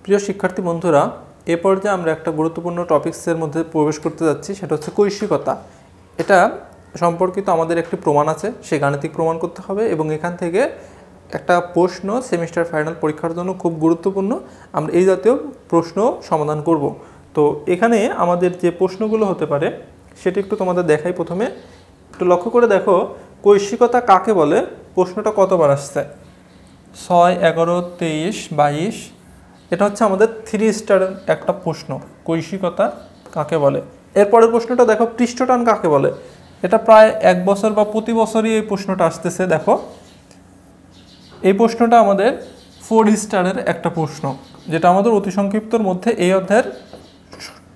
প্রিয় শিক্ষার্থী বন্ধুরা, এ পর্যায়ে আমরা একটা গুরুত্বপূর্ণ টপিকসের মধ্যে প্রবেশ করতে যাচ্ছি, সেটা হচ্ছে কৈশিকতা। এটা সম্পর্কিত আমাদের একটি প্রমাণ আছে, সেই গাণিতিক প্রমাণ করতে হবে এবং এখান থেকে একটা প্রশ্ন সেমিস্টার ফাইনাল পরীক্ষার জন্য খুব গুরুত্বপূর্ণ। আমরা এই জাতীয় প্রশ্ন সমাধান করব। তো এখানে আমাদের যে প্রশ্নগুলো হতে পারে সেটা একটু তোমাদের দেখাই। প্রথমে একটু লক্ষ্য করে দেখো, কৈশিকতা কাকে বলে। প্রশ্নটা কতবার আসছে? 6, 11, 23, 22। এটা হচ্ছে আমাদের 3 স্টারের একটা প্রশ্ন, কৈশিকতা কাকে বলে। এরপরের প্রশ্নটা দেখো, পৃষ্ঠটান কাকে বলে। এটা প্রায় 1 বছর বা প্রতি বছরই এই প্রশ্নটা আসতেছে। দেখো, এই প্রশ্নটা আমাদের 4 স্টারের একটা প্রশ্ন, যেটা আমাদের অতি সংক্ষিপ্তর মধ্যে এই অধ্যায়ের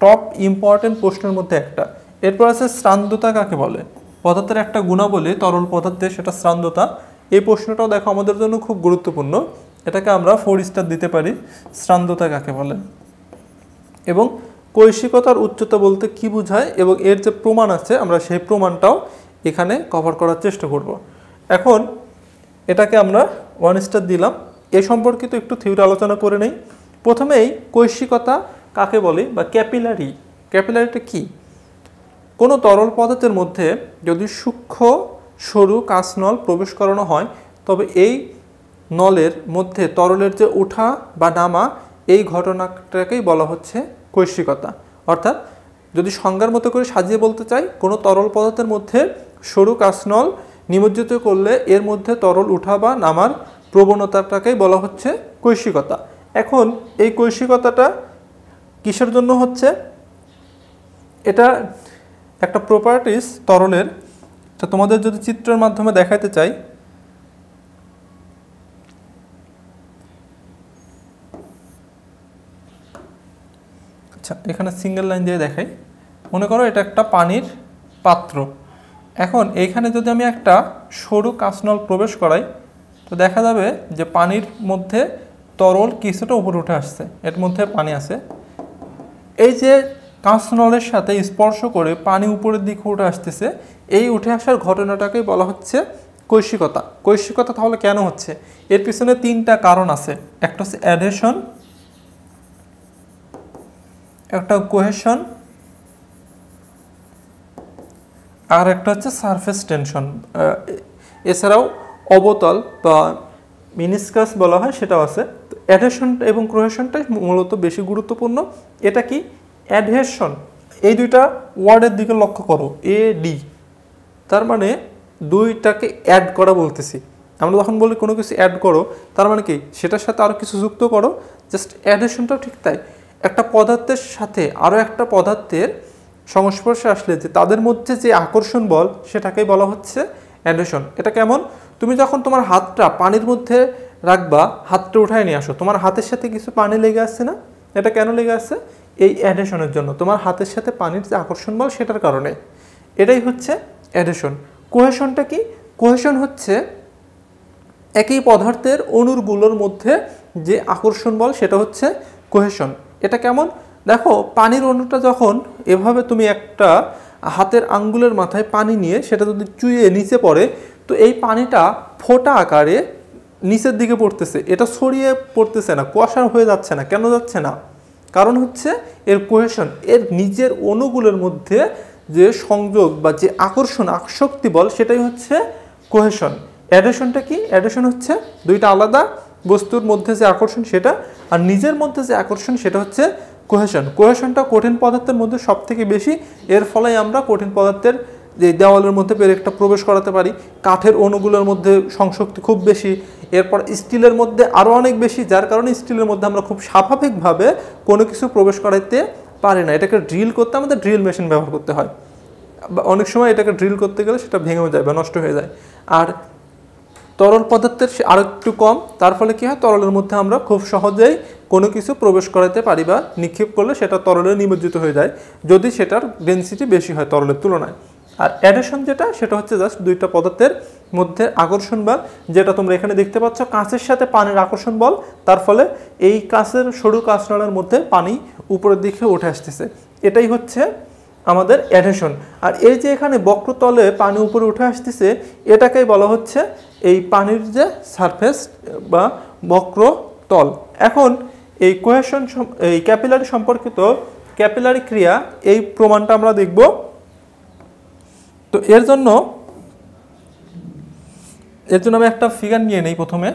টপ ইম্পর্টেন্ট প্রশ্নের মধ্যে একটা। এরপর আছে শ্রান্ততা কাকে বলে। পদার্থের একটা গুণাবলী তরল পদার্থের, সেটা শ্রান্ততা। এই প্রশ্নটাও দেখো আমাদের জন্য খুব গুরুত্বপূর্ণ, এটাকে আমরা 4 স্টার দিতে পারি। শ্রান্ততা কাকে বলে এবং কৈশিকতার উচ্চতা বলতে কি বোঝায় এবং এর যে প্রমাণ আছে আমরা সেই প্রমাণটাও এখানে কভার করার চেষ্টা করব। এখন এটাকে আমরা 1 স্টার দিলাম। এ সম্পর্কিত একটু থিওরি আলোচনা করে নেই। প্রথমেই কৈশিকতা কাকে বলে বা ক্যাপিলারিটা কি? কোনো তরল পদার্থের মধ্যে যদি সূক্ষ্ম সরু কাঁচনল প্রবেশ করানো হয়, তবে এই নলের মধ্যে তরলের যে ওঠা বা নামা, এই ঘটনাটাকেই বলা হচ্ছে কৈশিকতা। অর্থাৎ যদি সংজ্ঞার মতো করে সাজিয়ে বলতে চাই, কোনো তরল পদার্থের মধ্যে সরু কাঁচনল নিমজ্জিত করলে এর মধ্যে তরল ওঠা বা নামার প্রবণতাটাকেই বলা হচ্ছে কৈশিকতা। এখন এই কৈশিকতাটা কিসের জন্য হচ্ছে? এটা একটা প্রপার্টিস তরলের, তো তোমাদের যদি চিত্রের মাধ্যমে দেখাতে চাই, আচ্ছা এখানে সিঙ্গেল লাইন দিয়ে দেখাই। মনে করো এটা একটা পানির পাত্র। এখন এইখানে যদি আমি একটা সরু কাঁচনল প্রবেশ করাই, তো দেখা যাবে যে পানির মধ্যে তরল কিছুটা উপরে উঠে আসছে, এর মধ্যে পানি আছে। এই যে কাঁচনলের সাথে স্পর্শ করে পানি উপরের দিকে উঠে আসতেছে, এই উঠে আসার ঘটনাটাকেই বলা হচ্ছে কৈশিকতা। কৈশিকতা তাহলে কেন হচ্ছে? এর পিছনে 3টা কারণ আছে। একটা হচ্ছে অ্যাডহেশন, একটা কোহেশন, আর একটা হচ্ছে সারফেস টেনশন। এছাড়াও অবতল বা মিনিসকাস বলা হয়, সেটাও আছে। অ্যাডহেশন এবং কোহেশনটাই মূলত বেশি গুরুত্বপূর্ণ। এটা কি? অ্যাডহেশন, এই দুইটা ওয়ার্ডের দিকে লক্ষ্য করো, AD, তার মানে দুইটাকে অ্যাড করা বলতেছি। আমরা যখন বলি কোনো কিছু অ্যাড করো, তার মানে কি সেটার সাথে আরও কিছু যুক্ত করো। জাস্ট অ্যাডহেশনটাও ঠিক তাই। একটা পদার্থের সাথে আরও একটা পদার্থের সংস্পর্শে আসলে যে তাদের মধ্যে যে আকর্ষণ বল, সেটাকেই বলা হচ্ছে অ্যাডহেশন। এটা কেমন? তুমি যখন তোমার হাতটা পানির মধ্যে রাখবা, হাতটা উঠায় নিয়ে আসো, তোমার হাতের সাথে কিছু পানি লেগে আসছে না? এটা কেন লেগে আসছে? এই অ্যাডহেশনের জন্য। তোমার হাতের সাথে পানির যে আকর্ষণ বল, সেটার কারণে। এটাই হচ্ছে অ্যাডহেশন। কোহেশনটা কি? কোহেশন হচ্ছে একই পদার্থের অণুগুলোর মধ্যে যে আকর্ষণ বল, সেটা হচ্ছে কোহেশন। এটা কেমন? দেখো, পানির অণুটা যখন এভাবে তুমি একটা হাতের আঙ্গুলের মাথায় পানি নিয়ে সেটা যদি চুইয়ে নিচে পড়ে, তো এই পানিটা ফোঁটা আকারে নিচের দিকে পড়তেছে, এটা ছড়িয়ে পড়তেছে না, কুয়াশা হয়ে যাচ্ছে না। কেন যাচ্ছে না? কারণ হচ্ছে এর কোহেশন, এর নিজের অণুগুলোর মধ্যে যে সংযোগ বা যে আকর্ষণ, আসক্তি বল, সেটাই হচ্ছে কোহেশন। অ্যাডহেশনটা কি? অ্যাডহেশন হচ্ছে দুইটা আলাদা বস্তুর মধ্যে যে আকর্ষণ সেটা, আর নিজের মধ্যে যে আকর্ষণ সেটা হচ্ছে কোহেশন। কোহেশনটা কঠিন পদার্থের মধ্যে সব থেকে বেশি, এর ফলে আমরা কঠিন পদার্থের যে দেওয়ালের মধ্যে পেরেকটা প্রবেশ করাতে পারি। কাঠের অণুগুলোর মধ্যে সংশক্তি খুব বেশি, এরপর স্টিলের মধ্যে আরও অনেক বেশি, যার কারণে স্টিলের মধ্যে আমরা খুব স্বাভাবিকভাবে কোনো কিছু প্রবেশ করাতে পারি না। এটাকে ড্রিল করতে আমাদের ড্রিল মেশিন ব্যবহার করতে হয়, বা অনেক সময় এটাকে ড্রিল করতে গেলে সেটা ভেঙেও যায় বা নষ্ট হয়ে যায়। আর তরল পদার্থের আরও একটু কম, তার ফলে কী হয়, তরলের মধ্যে আমরা খুব সহজেই কোনো কিছু প্রবেশ করাতে পারি বা নিক্ষেপ করলে সেটা তরলে নিমজ্জিত হয়ে যায়, যদি সেটার ডেনসিটি বেশি হয় তরলের তুলনায়। আর অ্যাডহেশন যেটা, সেটা হচ্ছে জাস্ট দুইটা পদার্থের মধ্যে আকর্ষণ বল, যেটা তোমরা এখানে দেখতে পাচ্ছ, কাঁচের সাথে পানির আকর্ষণ বল, তার ফলে এই কাঁচের সরু কাঁচনলের মধ্যে পানি উপরের দিকে উঠে আসতেছে। এটাই হচ্ছে আমাদের অ্যাডহেশন। আর এই যে এখানে বক্রতলে পানি উপরে উঠে আসতেছে, এটাকেই বলা হচ্ছে এই পানির যে সারফেস বা বক্রতল। এখন এই কোহেশন এই ক্যাপিলারি সম্পর্কিত ক্যাপিলারি ক্রিয়া এই প্রমাণটা আমরা দেখব। তো এর জন্য আমি একটা ফিগার নিয়ে নেই প্রথমে।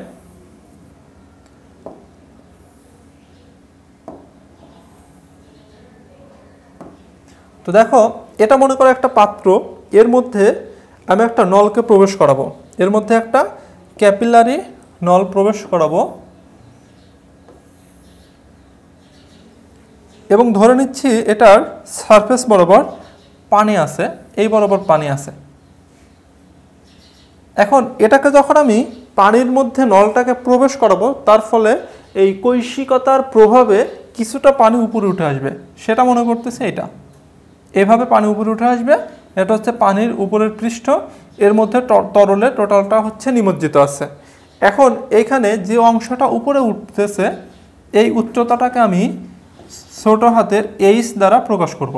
তো দেখো, এটা মনে করো একটা পাত্র, এর মধ্যে আমি একটা নলকে প্রবেশ করাবো, এর মধ্যে একটা ক্যাপিলারি নল প্রবেশ করাবো এবং ধরে নিচ্ছি এটার সারফেস বরাবর পানি আছে, এই বরাবর পানি আছে। এখন এটাকে যখন আমি পানির মধ্যে নলটাকে প্রবেশ করাবো, তার ফলে এই কৈশিকতার প্রভাবে কিছুটা পানি উপরে উঠে আসবে, সেটা মনে করতেছে এটা এভাবে পানি উপরে উঠে আসবে। এটা হচ্ছে পানির উপরের পৃষ্ঠ, এর মধ্যে তরলের টোটালটা হচ্ছে নিমজ্জিত আছে। এখন এইখানে যে অংশটা উপরে উঠতেছে এই উচ্চতাটাকে আমি ছোট হাতের এইচ দ্বারা প্রকাশ করব।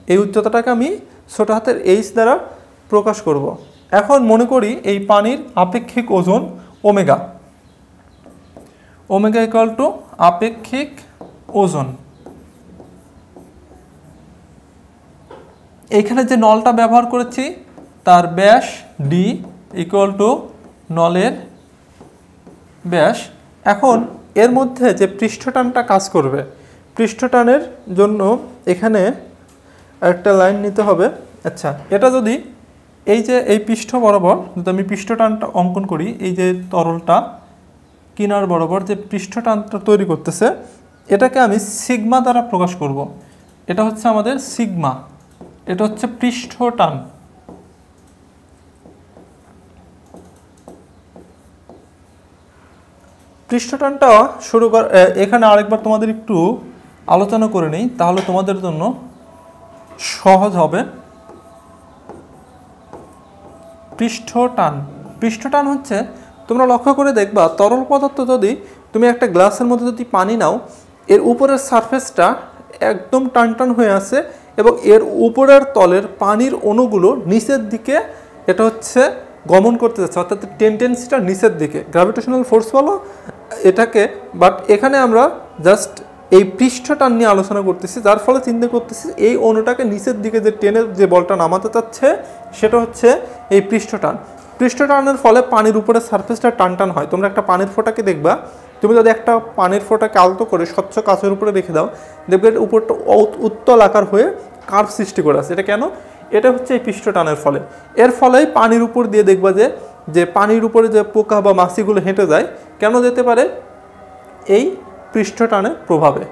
এই উচ্চতাটাকে আমি ছোট হাতের এইচ দ্বারা প্রকাশ করব। এখন মনে করি এই পানির আপেক্ষিক ওজন ওমেগা, ওমেগা ইকুয়াল টু আপেক্ষিক ওজন। এইখানে যে নলটা ব্যবহার করেছি তার ব্যাস ডি ইকুয়াল টু নলের ব্যাস। এখন এর মধ্যে যে পৃষ্ঠটানটা কাজ করবে, পৃষ্ঠটানের জন্য এখানে একটা লাইন নিতে হবে। আচ্ছা, এটা যদি এই যে এই পৃষ্ঠ বরাবর যদি আমি পৃষ্ঠটানটা অঙ্কন করি, এই যে তরলটা কিনার বরাবর যে পৃষ্ঠটানটা তৈরি করতেছে, এটাকে আমি সিগমা দ্বারা প্রকাশ করব। এটা হচ্ছে আমাদের সিগমা, এটা হচ্ছে পৃষ্ঠটান। পৃষ্ঠটানটা শুরু কর, এখানে আরেকবার তোমাদের একটু আলোচনা করে নেই, তাহলে তোমাদের জন্য সহজ হবে। পৃষ্ঠটান, পৃষ্ঠটান হচ্ছে, তোমরা লক্ষ্য করে দেখবা তরল পদার্থ যদি তুমি একটা গ্লাসের মধ্যে যদি পানি নাও, এর উপরের সারফেসটা একদম টান টান হয়ে আছে এবং এর উপরের তলের পানির অণুগুলো নিচের দিকে এটা হচ্ছে গমন করতে যাচ্ছে, অর্থাৎ টেন্ডেন্সিটা নিচের দিকে, গ্র্যাভিটেশনাল ফোর্স বলো এটাকে। বাট এখানে আমরা জাস্ট এই পৃষ্ঠটান নিয়ে আলোচনা করতেছি, যার ফলে চিন্তা করতেছি এই অণুটাকে নিচের দিকে যে টেনে যে বলটা নামাতে চাচ্ছে সেটা হচ্ছে এই পৃষ্ঠটান। পৃষ্ঠটানের ফলে পানির উপরে সারফেসটা টান টান হয়। তোমরা একটা পানির ফোঁটাকে দেখবা, তুমি যদি একটা পানির ফোঁটাকে আলতো করে স্বচ্ছ কাচের উপরে রেখে দাও, দেখবে উপরটা উত্তল আকার হয়ে কার্ভ সৃষ্টি করে আছে। এটা কেন? এটা হচ্ছে এই পৃষ্ঠটানের ফলে। এর ফলেই পানির উপর দিয়ে দেখবা যে পানির উপরে যে পোকা বা মাছিগুলো হেঁটে যায়, কেন যেতে পারে? এই পৃষ্ঠটানের প্রভাবে।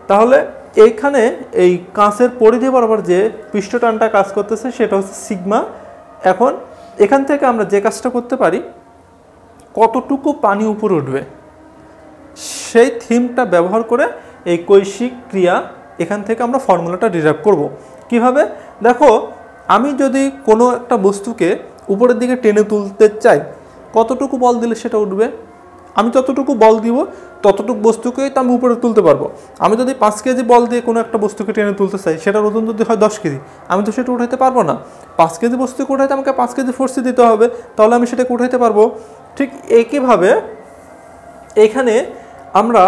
তাহলে এইখানে এই কাঁচের পরিধি বরাবর যে পৃষ্ঠটানটা কাজ করতেছে সেটা হচ্ছে সিগমা। এখন এখান থেকে আমরা যে কাজটা করতে পারি, কতটুকু পানি উপরে উঠবে সেই থিমটা ব্যবহার করে এই কৈশিক ক্রিয়া এখান থেকে আমরা ফর্মুলাটা ডিরাইভ করব। কিভাবে? দেখো, আমি যদি কোনো একটা বস্তুকে উপরের দিকে টেনে তুলতে চাই, কতটুকু বল দিলে সেটা উঠবে? আমি যতটুকু বল দিব ততটুকু বস্তুকেই তো আমি উপরে তুলতে পারবো। আমি যদি 5 কেজি বল দিয়ে কোনো একটা বস্তুকে টেনে তুলতে চাই, সেটার ওজন যদি হয় 10 কেজি, আমি তো সেটা উঠাইতে পারবো না। 5 কেজি বস্তুকে উঠাইতে আমাকে 5 কেজি ফোর্সই দিতে হবে, তাহলে আমি সেটাকে উঠাইতে পারবো। ঠিক একইভাবে এখানে আমরা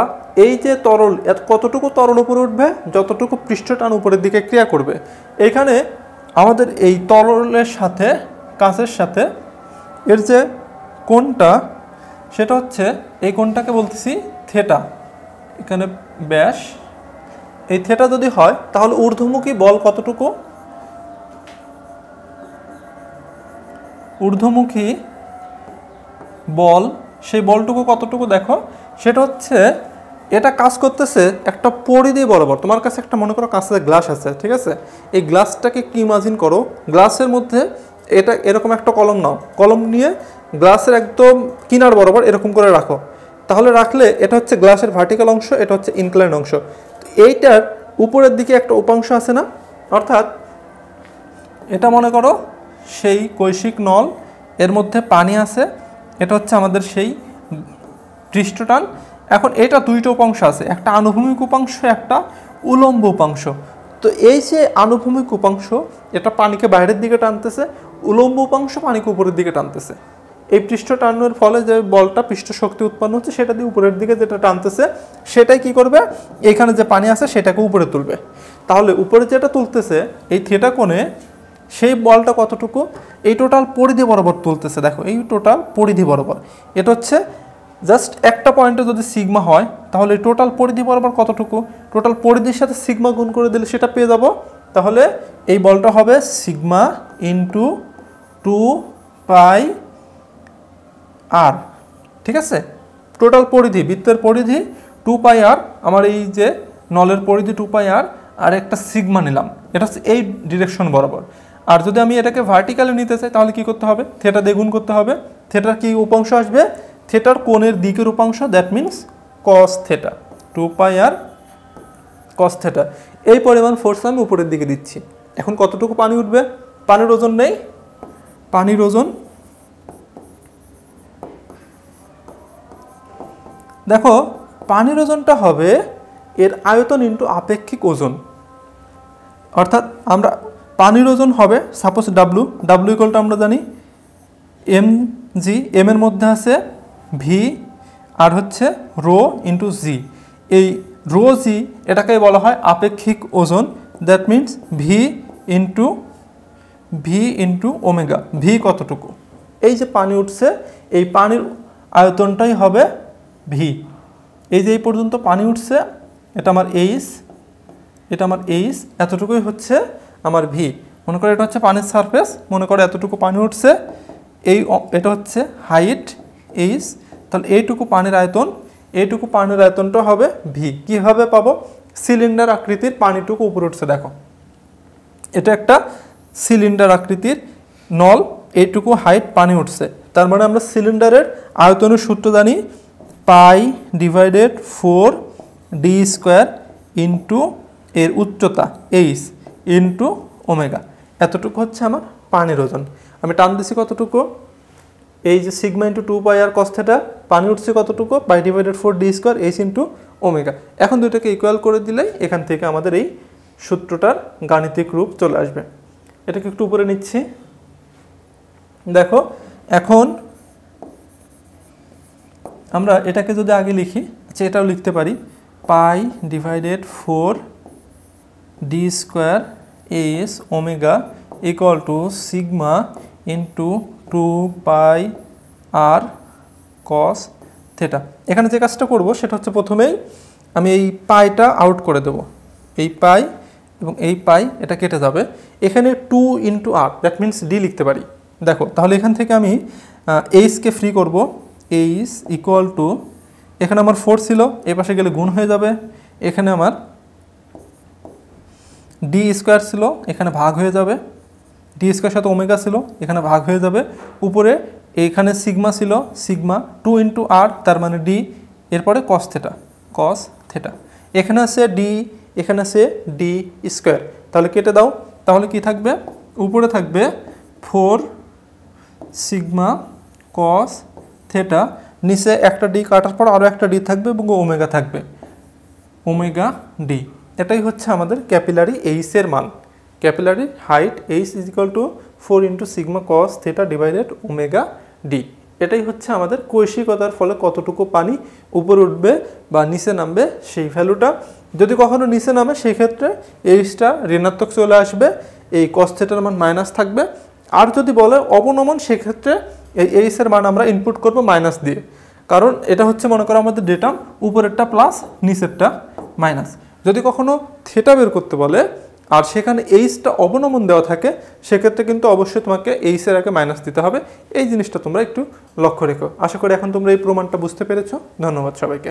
এই যে তরল, কতটুকু তরল উপরে উঠবে, যতটুকু পৃষ্ঠটান উপরের দিকে ক্রিয়া করবে। এখানে আমাদের এই তরলের সাথে কাঁচের সাথে এর যে কোণটা, সেটা হচ্ছে এই কোণটাকে বলতেছি থেটা। এখানে ব্যাস, এই থেটা যদি হয় তাহলে ঊর্ধ্বমুখী বল কতটুকু? ঊর্ধ্বমুখী বল, সেই বলটুকু কতটুকু দেখো, সেটা হচ্ছে এটা কাজ করতেছে একটা পরিধি বরাবর। তোমার কাছে একটা মনে করো কাঁচের গ্লাস আছে, ঠিক আছে? এই গ্লাসটাকে কি ইমাজিন করো, গ্লাসের মধ্যে এটা এরকম একটা কলম নাও, কলম নিয়ে গ্লাসের একদম কিনার বরাবর এরকম করে রাখো। তাহলে রাখলে এটা হচ্ছে গ্লাসের ভার্টিক্যাল অংশ, এটা হচ্ছে ইনক্লাইন অংশ। এইটার উপরের দিকে একটা উপাংশ আছে না, অর্থাৎ এটা মনে করো সেই কৈশিক নল, এর মধ্যে পানি আছে, এটা হচ্ছে আমাদের সেই পৃষ্ঠটান। এখন এটা দুইটা উপাংশ আছে, একটা আনুভূমিক উপাংশ, একটা উলম্ব উপাংশ। তো এই যে আনুভূমিক উপাংশ এটা পানিকে বাইরের দিকে টানতেছে, উলম্ব উপাংশ পানিকে উপরের দিকে টানতেছে। এই পৃষ্ঠ টানানোর ফলে যে বলটা পৃষ্ঠ শক্তি উৎপন্ন হচ্ছে সেটা দিয়ে উপরের দিকে যেটা টানতেছে সেটাই কি করবে, এইখানে যে পানি আছে সেটাকে উপরে তুলবে। তাহলে উপরে যেটা তুলতেছে এই থিটা কোণে, সেই বলটা কতটুকু, এই টোটাল পরিধি বরাবর তুলতেছে। দেখো এই টোটাল পরিধি বরাবর, এটা হচ্ছে জাস্ট একটা পয়েন্টে যদি সিগমা হয় তাহলে টোটাল পরিধি বরাবর কতটুকু, টোটাল পরিধির সাথে সিগমা গুণ করে দিলে সেটা পেয়ে যাব। তাহলে এই বলটা হবে সিগমা ইন্টু 2πr, ঠিক আছে। টোটাল পরিধি, বৃত্তের পরিধি 2πr, আমার এই যে নলের পরিধি 2πr, আর একটা সিগমা নিলাম, এটা হচ্ছে এই ডিরেকশন বরাবর। আর যদি আমি এটাকে ভার্টিক্যালি নিতে চাই তাহলে কি করতে হবে, থেটা দিয়ে গুণ করতে হবে। থেটার কি উপাংশ আসবে, থেটার কোণের দিকের উপাংশ, that means cos theta, 2πr cos theta. এই পরিমাণ ফোর্স আমি উপরের দিকে দিচ্ছি। এখন কতটুকু পানি উঠবে, পানির ওজন নেই, পানির ওজন দেখো, পানির ওজনটা হবে এর আয়তন ইন্টু আপেক্ষিক ওজন। অর্থাৎ আমরা পানির ওজন হবে সাপোজ ডাব্লু, ডাব্লু ইকুয়ালটা আমরা জানি এম জি, এম এর মধ্যে আছে ভি আর হচ্ছে রো ইন্টু জি। এই রো জি এটাকে বলা হয় আপেক্ষিক ওজন, that means V into omega. V কতটুকু, এই যে পানি উঠছে এই পানির আয়তনটাই হবে ভি। এই যে এই পর্যন্ত পানি উঠছে এটা আমার এইচ, এটা আমার এইচ, এতটুকুই হচ্ছে আমার ভি। মনে করে এটা হচ্ছে পানির সারফেস, মনে করে এতটুকু পানি উঠছে, এটা হচ্ছে হাইট এইচ, তাহলে এইটুকু পানির আয়তন, এইটুকু পানির আয়তনটা হবে ভি। কীভাবে পাবো, সিলিন্ডার আকৃতির পানিটুকু উপরে উঠছে, দেখো এটা একটা সিলিন্ডার আকৃতির নল, এইটুকু হাইট পানি উঠছে, তার মানে আমরা সিলিন্ডারের আয়তনের সূত্র জানি π/4d² ইন্টু এর উচ্চতা এইচ ইন্টু ওমেগা। এতটুকু হচ্ছে আমার পানির ওজন। আমি টান দিছি কতটুকু, এই যে সিগমা ইন্টু 2πr cos θ, পানি উঠছে কতটুকু, π/4d² এইচ ইন্টু ওমেগা। এখন দুইটাকে ইকুয়াল করে দিলেই এখান থেকে আমাদের এই সূত্রটার গাণিতিক রূপ চলে আসবে। এটাকে একটু উপরে নিচ্ছি, দেখো এখন আমরা এটাকে যদি আগে লিখি, আচ্ছা এটাও লিখতে পারি π/4d² H omega equal to sigma into 2πr cos θ। এখানে যে কাজটা করব সেটা হচ্ছে প্রথমেই আমি এই পাইটা আউট করে দেব, এই পাই এবং এই পাই এটা কেটে যাবে, এখানে 2 into R, that means D লিখতে পারি। দেখো তাহলে এখান থেকে আমি এইচকে ফ্রি করব, এইচ ইকুয়াল টু, এখানে আমার 4 ছিল, এই পাশে গেলে গুণ হয়ে যাবে, এখানে আমার ডি স্কোয়ার ছিল, এখানে ভাগ হয়ে যাবে, ডি স্কোয়ার সাথে ওমেগা ছিল, এখানে ভাগ হয়ে যাবে, উপরে এইখানে সিগমা ছিল, সিগমা 2 ইন্টু আর, তার মানে ডি, এরপরে কস থেটা, কস থেটা, এখানে আছে ডি, এখানে আছে ডি স্কোয়ার, তাহলে কেটে দাও, তাহলে কি থাকবে, উপরে থাকবে 4 সিগমা কস থেটা, নিচে একটা ডি কাটার পর আরও একটা ডি থাকবে এবং ওমেগা থাকবে, ওমেগা ডি। এটাই হচ্ছে আমাদের ক্যাপিলারি এইচের মান। Capillary height H is equal to 4 into sigma cos theta divided omega D. এটাই হচ্ছে আমাদের কৈশিকতার ফলে কতটুকু পানি উপরে উঠবে বা নিচে নামবে সেই ভ্যালুটা। যদি কখনো নিচে নামে সেই ক্ষেত্রে এইচটা ঋণাত্মক চলে আসবে, এই কস থেটার মান মাইনাস থাকবে। আর যদি বলে অবনমন সেক্ষেত্রে এই এইচের মান আমরা ইনপুট করব মাইনাস দিয়ে, কারণ এটা হচ্ছে মনে করো আমাদের ডেটাম, উপরেরটা প্লাস নিচেরটা মাইনাস। যদি কখনো থেটা বের করতে বলে আর সেখানে এইচটা অবনমন দেওয়া থাকে সেক্ষেত্রে কিন্তু অবশ্যই তোমাকে এইচের আগে মাইনাস দিতে হবে। এই জিনিসটা তোমরা একটু লক্ষ্য রেখো। আশা করি এখন তোমরা এই প্রমাণটা বুঝতে পেরেছো। ধন্যবাদ সবাইকে।